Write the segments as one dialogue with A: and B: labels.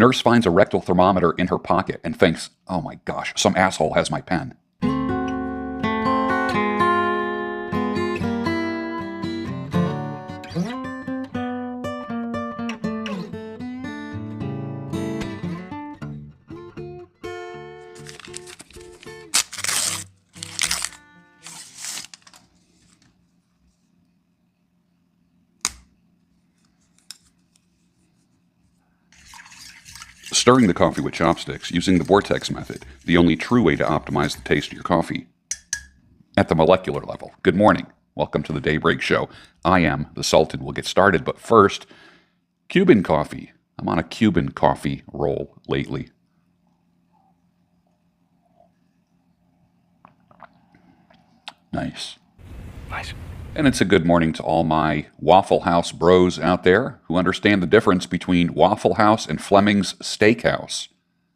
A: nurse finds a rectal thermometer in her pocket and thinks, oh my gosh, some asshole has my pen. Stirring the coffee with chopsticks using the vortex method, the only true way to optimize the taste of your coffee. At the molecular level, good morning. Welcome to the Daybreak Show. I am the Sultan. We'll get started, but first, Cuban coffee. I'm on a Cuban coffee roll lately. Nice. And it's a good morning to all my Waffle House bros out there who understand the difference between Waffle House and Fleming's Steakhouse.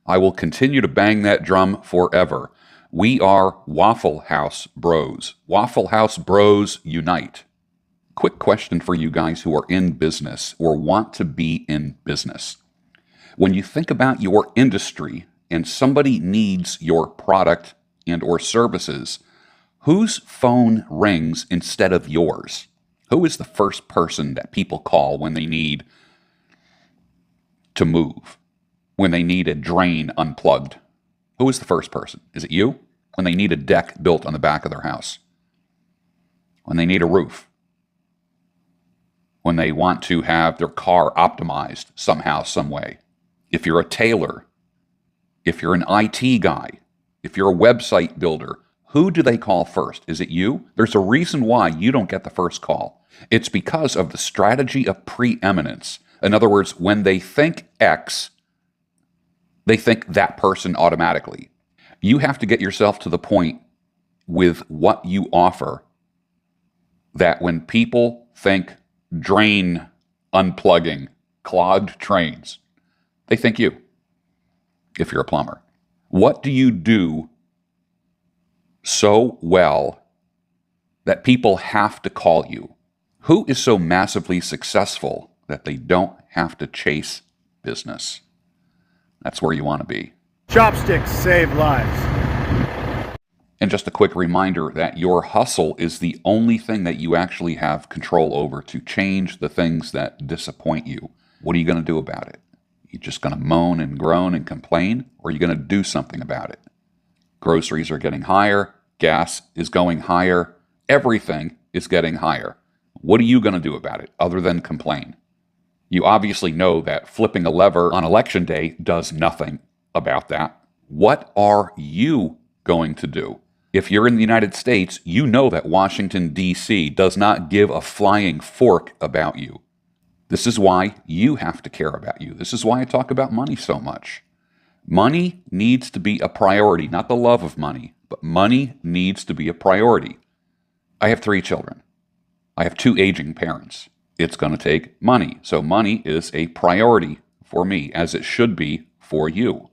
A: I will continue to bang that drum forever. We are Waffle House bros. Waffle House bros unite. Quick question for you guys who are in business or want to be in business. When you think about your industry and somebody needs your product and or services, whose phone rings instead of yours? Who is the first person that people call when they need to move? When they need a drain unplugged? Who is the first person? Is it you? When they need a deck built on the back of their house? When they need a roof? When they want to have their car optimized somehow, some way? If you're a tailor, if you're an IT guy, if you're a website builder, who do they call first? Is it you? There's a reason why you don't get the first call. It's because of the strategy of preeminence. In other words, when they think X, they think that person automatically. You have to get yourself to the point with what you offer that when people think drain unplugging, clogged drains, they think you, if you're a plumber. What do you do so well that people have to call you? Who is so massively successful that they don't have to chase business? That's where you want to be.
B: Chopsticks save lives.
A: And just a quick reminder that your hustle is the only thing that you actually have control over to change the things that disappoint you. What are you going to do about it? You just going to moan and groan and complain, or are you going to do something about it? Groceries are getting higher. Gas is going higher. Everything is getting higher. What are you going to do about it other than complain? You obviously know that flipping a lever on election day does nothing about that. What are you going to do? If you're in the United States, you know that Washington, D.C. does not give a flying fork about you. This is why you have to care about you. This is why I talk about money so much. Money needs to be a priority, not the love of money, but money needs to be a priority. I have 3 children. I have 2 aging parents. It's going to take money. So money is a priority for me, as it should be for you.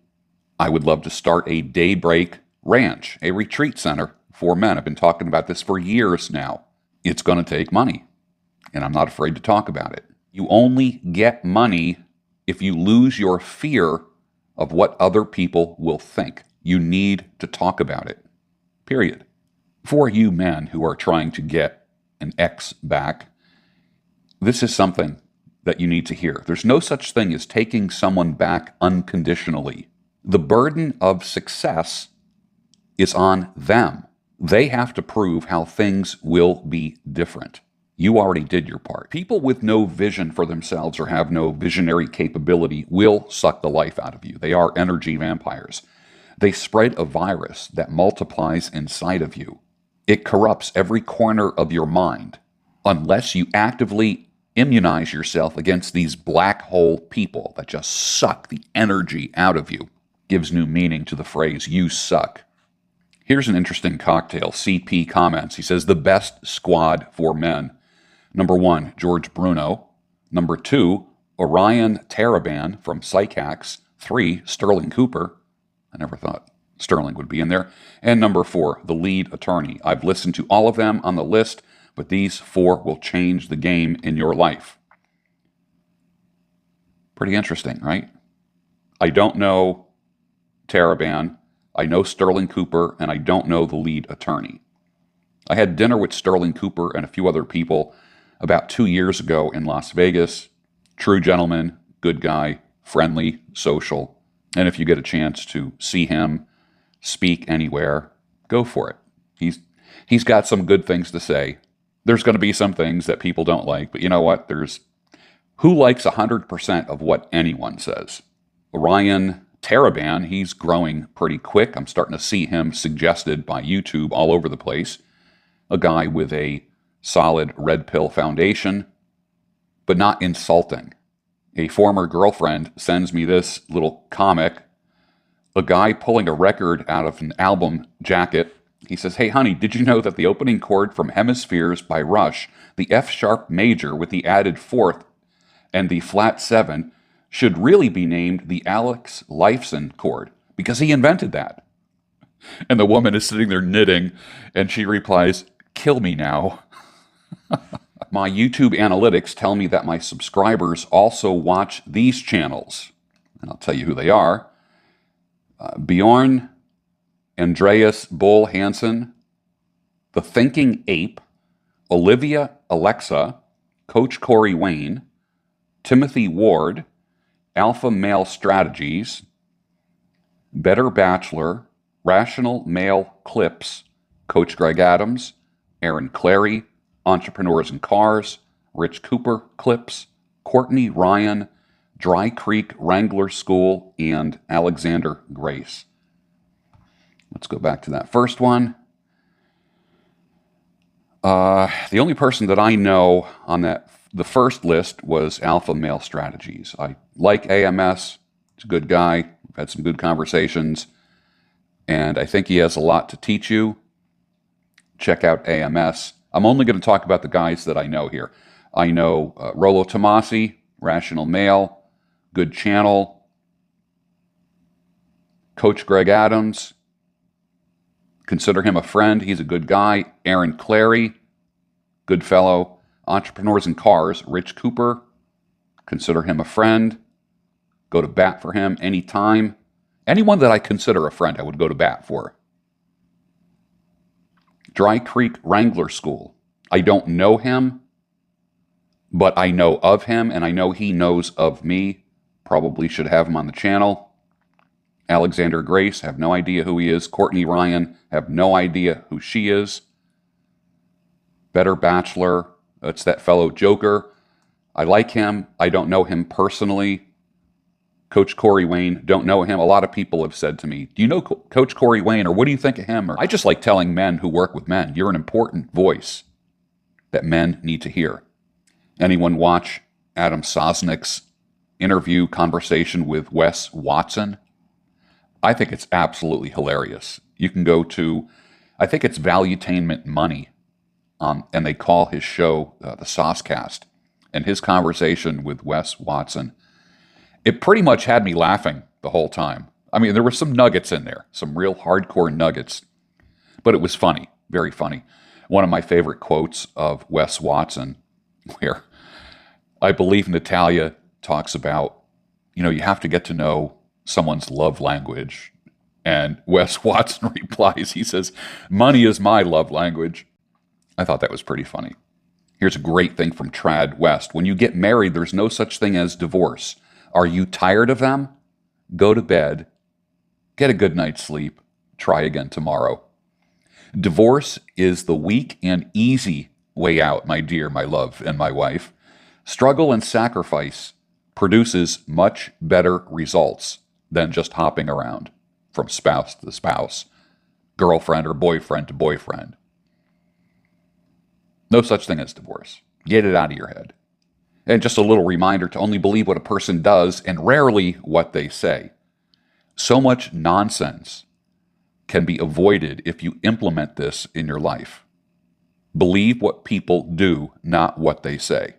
A: I would love to start a Daybreak Ranch, a retreat center for men. I've been talking about this for years now. It's going to take money, and I'm not afraid to talk about it. You only get money if you lose your fear of what other people will think. You need to talk about it, period. For you men who are trying to get an ex back, this is something that you need to hear. There's no such thing as taking someone back unconditionally. The burden of success is on them. They have to prove how things will be different. You already did your part. People with no vision for themselves or have no visionary capability will suck the life out of you. They are energy vampires. They spread a virus that multiplies inside of you. It corrupts every corner of your mind. Unless you actively immunize yourself against these black hole people that just suck the energy out of you. Gives new meaning to the phrase, you suck. Here's an interesting cocktail. CP comments. He says, the best squad for men. Number 1, George Bruno. Number 2, Orion Taraban from Psychax. 3, Sterling Cooper. I never thought Sterling would be in there. And number 4, the lead attorney. I've listened to all of them on the list, but these 4 will change the game in your life. Pretty interesting, right? I don't know Taraban. I know Sterling Cooper, and I don't know the lead attorney. I had dinner with Sterling Cooper and a few other people about 2 years ago in Las Vegas. True gentleman, good guy, friendly, social. And if you get a chance to see him speak anywhere, go for it. He's got some good things to say. There's going to be some things that people don't like, but you know what? Who likes 100% of what anyone says? Ryan Taraban, he's growing pretty quick. I'm starting to see him suggested by YouTube all over the place. A guy with a solid red pill foundation, but not insulting. A former girlfriend sends me this little comic, a guy pulling a record out of an album jacket. He says, "Hey honey, did you know that the opening chord from Hemispheres by Rush, the F sharp major with the added fourth and the flat 7, should really be named the Alex Lifeson chord because he invented that?" And the woman is sitting there knitting, and she replies, "Kill me now." My YouTube analytics tell me that my subscribers also watch these channels. And I'll tell you who they are. Bjorn, Andreas Bull Hansen, The Thinking Ape, Olivia Alexa, Coach Corey Wayne, Timothy Ward, Alpha Male Strategies, Better Bachelor, Rational Male Clips, Coach Greg Adams, Aaron Clary, Entrepreneurs in Cars, Rich Cooper Clips, Courtney Ryan, Dry Creek Wrangler School, and Alexander Grace. Let's go back to that first one. The only person that I know on the first list was Alpha Male Strategies. I like AMS. He's a good guy. We've had some good conversations, and I think he has a lot to teach you. Check out AMS. I'm only going to talk about the guys that I know here. I know Rollo Tomasi, Rational Male, good channel. Coach Greg Adams, consider him a friend. He's a good guy. Aaron Clary, good fellow. Entrepreneurs in Cars, Rich Cooper, consider him a friend. Go to bat for him anytime. Anyone that I consider a friend, I would go to bat for. Dry Creek Wrangler School. I don't know him, but I know of him, and I know he knows of me. Probably should have him on the channel. Alexander Grace, have no idea who he is. Courtney Ryan, have no idea who she is. Better Bachelor, it's that fellow Joker. I like him. I don't know him personally. Coach Corey Wayne, don't know him. A lot of people have said to me, "Do you know Coach Corey Wayne?" Or "What do you think of him?" Or I just like telling men who work with men, you're an important voice that men need to hear. Anyone watch Adam Sosnick's interview conversation with Wes Watson? I think it's absolutely hilarious. You can go to, I think it's Valuetainment Money, and they call his show the Saucecast. And his conversation with Wes Watson, it pretty much had me laughing the whole time. I mean, there were some nuggets in there, some real hardcore nuggets, but it was funny, very funny. One of my favorite quotes of Wes Watson, where I believe Natalia talks about, you have to get to know someone's love language. And Wes Watson replies, he says, "Money is my love language." I thought that was pretty funny. Here's a great thing from Trad West. When you get married, there's no such thing as divorce. Are you tired of them? Go to bed. Get a good night's sleep. Try again tomorrow. Divorce is the weak and easy way out, my dear, my love, and my wife. Struggle and sacrifice produces much better results than just hopping around from spouse to spouse, girlfriend or boyfriend to boyfriend. No such thing as divorce. Get it out of your head. And just a little reminder to only believe what a person does and rarely what they say. So much nonsense can be avoided if you implement this in your life. Believe what people do, not what they say.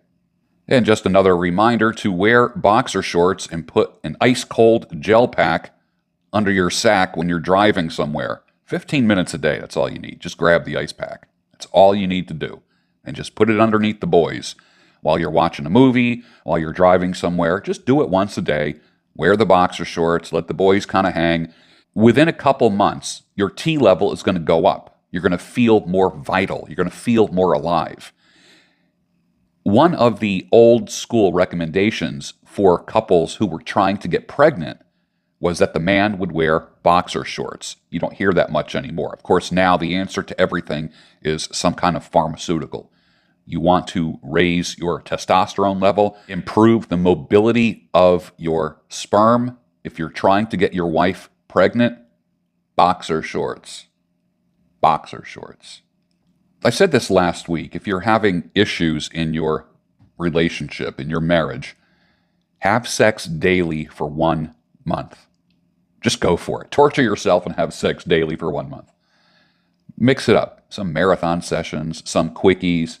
A: And just another reminder to wear boxer shorts and put an ice-cold gel pack under your sack when you're driving somewhere. 15 minutes a day, that's all you need. Just grab the ice pack. That's all you need to do. And just put it underneath the boys. While you're watching a movie, while you're driving somewhere, just do it once a day. Wear the boxer shorts, let the boys kind of hang. Within a couple months, your T level is going to go up. You're going to feel more vital. You're going to feel more alive. One of the old school recommendations for couples who were trying to get pregnant was that the man would wear boxer shorts. You don't hear that much anymore. Of course, now the answer to everything is some kind of pharmaceutical. You want to raise your testosterone level, improve the mobility of your sperm. If you're trying to get your wife pregnant, boxer shorts. Boxer shorts. I said this last week. If you're having issues in your relationship, in your marriage, have sex daily for 1 month. Just go for it. Torture yourself and have sex daily for 1 month. Mix it up. Some marathon sessions, some quickies.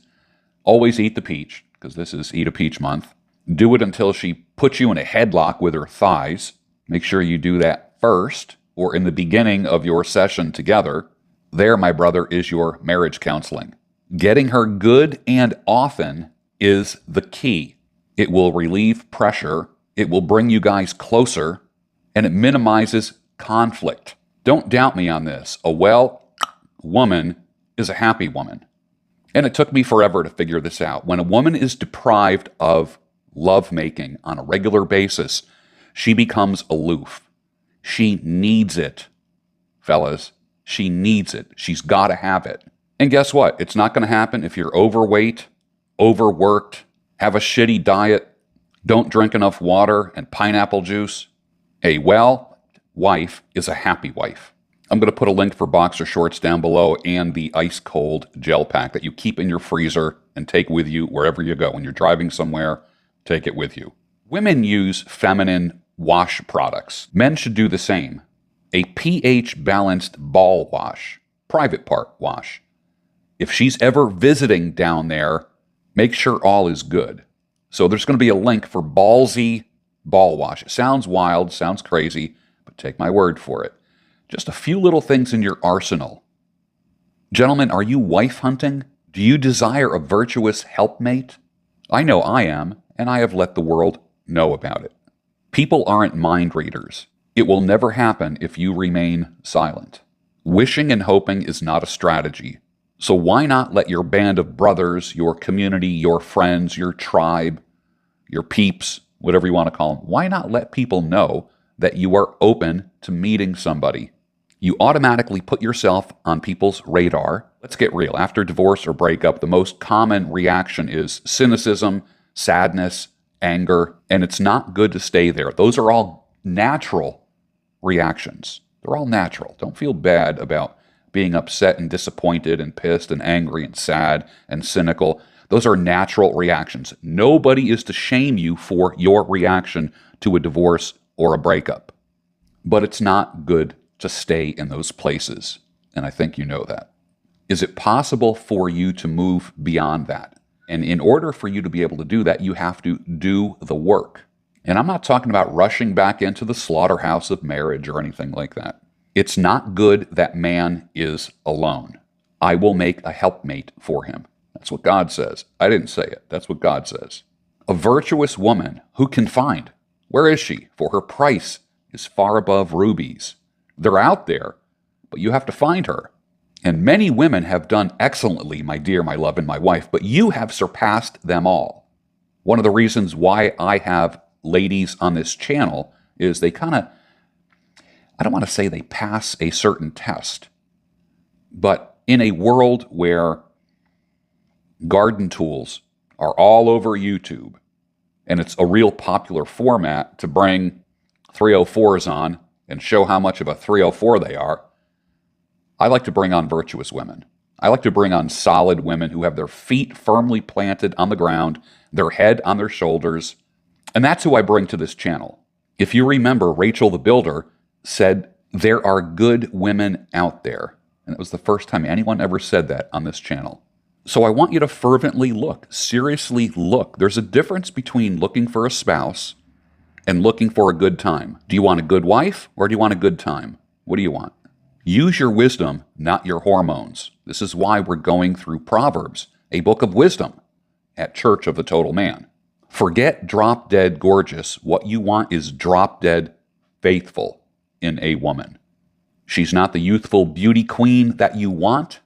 A: Always eat the peach, because this is Eat a Peach Month. Do it until she puts you in a headlock with her thighs. Make sure you do that first, or in the beginning of your session together. There, my brother, is your marriage counseling. Getting her good and often is the key. It will relieve pressure, it will bring you guys closer, and it minimizes conflict. Don't doubt me on this. A well woman is a happy woman. And it took me forever to figure this out. When a woman is deprived of lovemaking on a regular basis, she becomes aloof. She needs it, fellas. She needs it. She's got to have it. And guess what? It's not going to happen if you're overweight, overworked, have a shitty diet, don't drink enough water and pineapple juice. A well wife is a happy wife. I'm going to put a link for boxer shorts down below and the ice cold gel pack that you keep in your freezer and take with you wherever you go. When you're driving somewhere, take it with you. Women use feminine wash products. Men should do the same. A pH-balanced ball wash, private part wash. If she's ever visiting down there, make sure all is good. So there's going to be a link for Ballsy ball wash. It sounds wild, sounds crazy, but take my word for it. Just a few little things in your arsenal. Gentlemen, are you wife hunting? Do you desire a virtuous helpmate? I know I am, and I have let the world know about it. People aren't mind readers. It will never happen if you remain silent. Wishing and hoping is not a strategy. So why not let your band of brothers, your community, your friends, your tribe, your peeps, whatever you want to call them, why not let people know that you are open to meeting somebody? You automatically put yourself on people's radar. Let's get real. After divorce or breakup, the most common reaction is cynicism, sadness, anger, and it's not good to stay there. Those are all natural reactions. They're all natural. Don't feel bad about being upset and disappointed and pissed and angry and sad and cynical. Those are natural reactions. Nobody is to shame you for your reaction to a divorce or a breakup. But it's not good to stay in those places, and I think you know that. Is it possible for you to move beyond that? And in order for you to be able to do that, you have to do the work. And I'm not talking about rushing back into the slaughterhouse of marriage or anything like that. It's not good that man is alone. I will make a helpmate for him. That's what God says. I didn't say it. That's what God says. A virtuous woman who can find. Where is she? For her price is far above rubies. They're out there, but you have to find her. And many women have done excellently, my dear, my love, and my wife, but you have surpassed them all. One of the reasons why I have ladies on this channel is they kind of, I don't want to say they pass a certain test, but in a world where garden tools are all over YouTube, and it's a real popular format to bring 304s on and show how much of a 304 they are, I like to bring on virtuous women. I like to bring on solid women who have their feet firmly planted on the ground, their head on their shoulders, and that's who I bring to this channel. If you remember, Rachel the Builder said, there are good women out there. And it was the first time anyone ever said that on this channel. So I want you to fervently look, seriously look. There's a difference between looking for a spouse and looking for a good time. Do you want a good wife or do you want a good time? What do you want? Use your wisdom, not your hormones. This is why we're going through Proverbs, a book of wisdom, at Church of the Total Man. Forget drop dead gorgeous. What you want is drop dead faithful in a woman. She's not the youthful beauty queen that you want.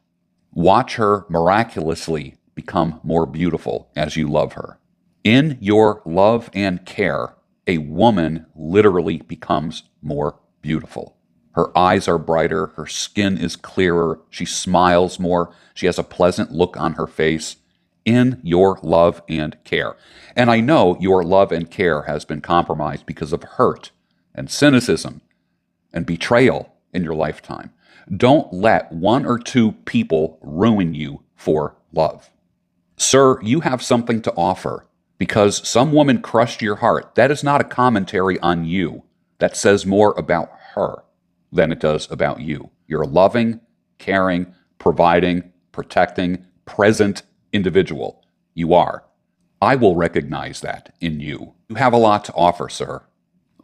A: Watch her miraculously become more beautiful as you love her. In your love and care, a woman literally becomes more beautiful. Her eyes are brighter, her skin is clearer, she smiles more, she has a pleasant look on her face. In your love and care. And I know your love and care has been compromised because of hurt and cynicism and betrayal in your lifetime. Don't let one or two people ruin you for love. Sir, you have something to offer. Because some woman crushed your heart, that is not a commentary on you. That says more about her than it does about you. You're a loving, caring, providing, protecting, present individual. You are. I will recognize that in you. You have a lot to offer, sir.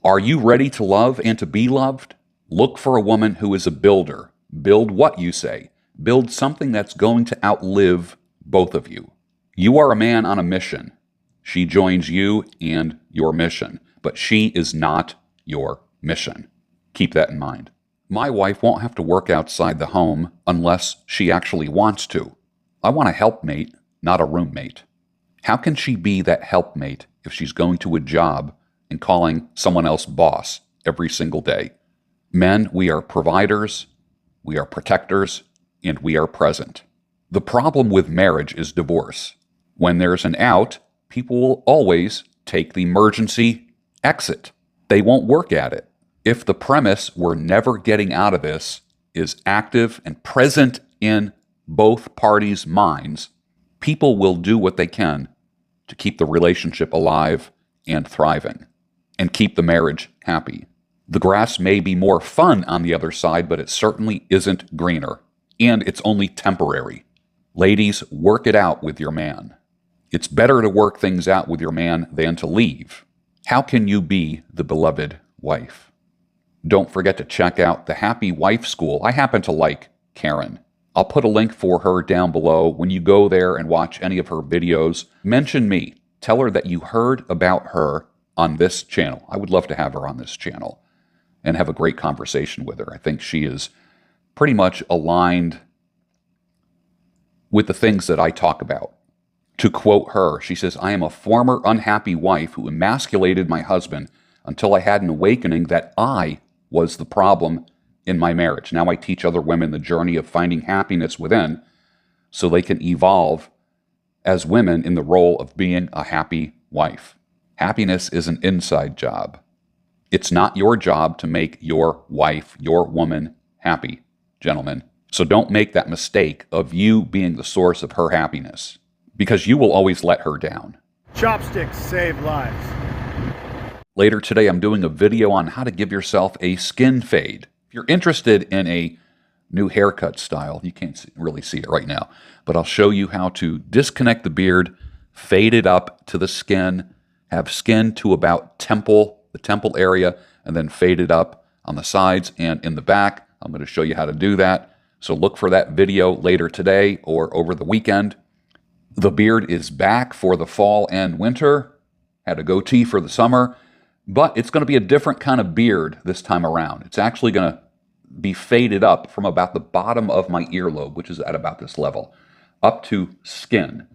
A: Are you ready to love and to be loved? Look for a woman who is a builder. Build what you say. Build something that's going to outlive both of you. You are a man on a mission. She joins you and your mission, but she is not your mission. Keep that in mind. My wife won't have to work outside the home unless she actually wants to. I want a helpmate, not a roommate. How can she be that helpmate if she's going to a job and calling someone else boss every single day? Men, we are providers, we are protectors, and we are present. The problem with marriage is divorce. When there's an out, people will always take the emergency exit. They won't work at it. If the premise we're never getting out of this is active and present in both parties' minds, people will do what they can to keep the relationship alive and thriving and keep the marriage happy. The grass may be more fun on the other side, but it certainly isn't greener, and it's only temporary. Ladies, work it out with your man. It's better to work things out with your man than to leave. How can you be the beloved wife? Don't forget to check out the Happy Wife School. I happen to like Karen. I'll put a link for her down below. When you go there and watch any of her videos, mention me. Tell her that you heard about her on this channel. I would love to have her on this channel and have a great conversation with her. I think she is pretty much aligned with the things that I talk about. To quote her, she says, "I am a former unhappy wife who emasculated my husband until I had an awakening that I was the problem in my marriage. Now I teach other women the journey of finding happiness within so they can evolve as women in the role of being a happy wife. Happiness is an inside job. It's not your job to make your wife, your woman, happy, gentlemen. So don't make that mistake of you being the source of her happiness, because you will always let her down."
B: Chopsticks save lives.
A: Later today, I'm doing a video on how to give yourself a skin fade. If you're interested in a new haircut style, you can't really see it right now, but I'll show you how to disconnect the beard, fade it up to the skin, have skin to about the temple area, and then fade it up on the sides and in the back. I'm going to show you how to do that. So look for that video later today or over the weekend. The beard is back for the fall and winter. Had a goatee for the summer, but it's going to be a different kind of beard this time around. It's actually going to be faded up from about the bottom of my earlobe, which is at about this level, up to skin.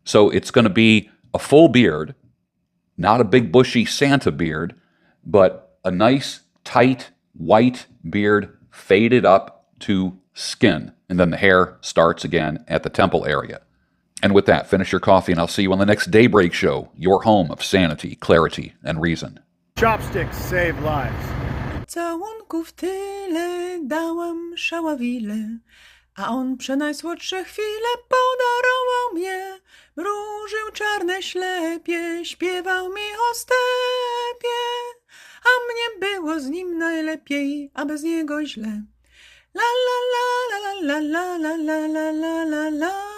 A: So it's going to be a full beard, not a big bushy Santa beard, but a nice, tight, white beard faded up to skin. And then the hair starts again at the temple area. And with that, finish your coffee, and I'll see you on the next Daybreak Show, your home of sanity, clarity, and reason.
B: Chopsticks save lives.
C: Całunków tyle dałam szaławile, a on przenajsłodsze chwile podarował mnie. Mrużył czarne ślepie, śpiewał mi o stepie, a mnie było z nim najlepiej, a bez niego źle. La la la la la la la la la la la la.